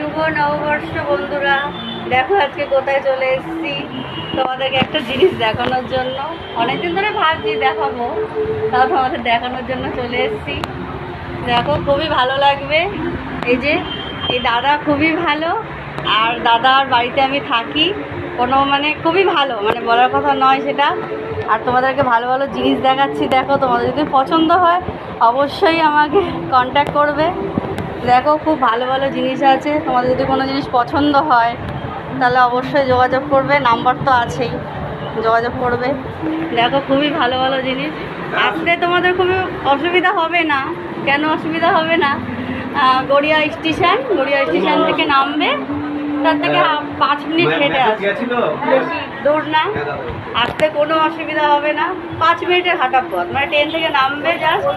শুভ নববর্ষ বন্ধুরা। দেখো আজকে কোথায় চলে এসেছি তোমাদেরকে একটা জিনিস দেখানোর জন্য। অনেকদিন ধরে ভাবছি দেখাবো, তাও তোমাদের দেখানোর জন্য চলে এসেছি। দেখো খুবই ভালো লাগবে। এই যে এই দাদা খুবই ভালো, আর দাদার বাড়িতে আমি থাকি, কোনো মানে খুবই ভালো, মানে বলার কথা নয় সেটা। আর তোমাদেরকে ভালো ভালো জিনিস দেখাচ্ছি। দেখো তোমাদের যদি পছন্দ হয় অবশ্যই আমাকে কন্ট্যাক্ট করবে। দেখো খুব ভালো ভালো জিনিস আছে, তোমাদের যদি কোনো জিনিস পছন্দ হয় তাহলে অবশ্যই যোগাযোগ করবে, নাম্বার তো আছেই, যোগাযোগ করবে। দেখো খুবই ভালো ভালো জিনিস। আসতে তোমাদের খুবই অসুবিধা হবে না। কেন অসুবিধা হবে না? গড়িয়া স্টেশন থেকে নামবে, তার থেকে 5 মিনিট হেঁটে আসবে, বেশি দূর না। আসতে কোনো অসুবিধা হবে না, 5 মিনিটের হাঁটা পথ। মানে ট্রেন থেকে নামবে, জাস্ট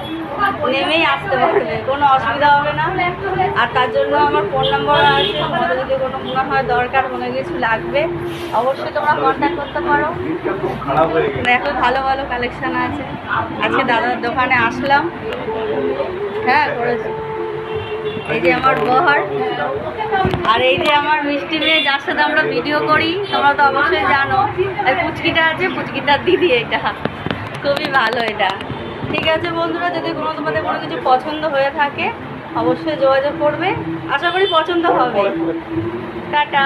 নেমেই আসতে পারবে, কোনো অসুবিধা হবে না। আর তার জন্য আমার ফোন নাম্বার আছে, তোমাদের যদি কোনো মনে হয় দরকার, মনে কিছু লাগবে, অবশ্যই তোমরা কন্ট্যাক্ট করতে পারো। দেখো ভালো ভালো কালেকশান আছে। আজকে দাদার দোকানে আসলাম। হ্যাঁ করেছি। এই যে আমার বহর, আর এই যে আমার মিষ্টি মেয়ে, যার সাথে আমরা ভিডিও করি, তোমরা তো অবশ্যই জানো। আর পুচকিটা আছে, পুচকিটার দিদি। এটা খুবই ভালো। এটা ঠিক আছে বন্ধুরা, যদি তোমাদের কোনো কিছু পছন্দ হয়ে থাকে অবশ্যই যোগাযোগ করবে, আশা করি পছন্দ হবে। টাটা।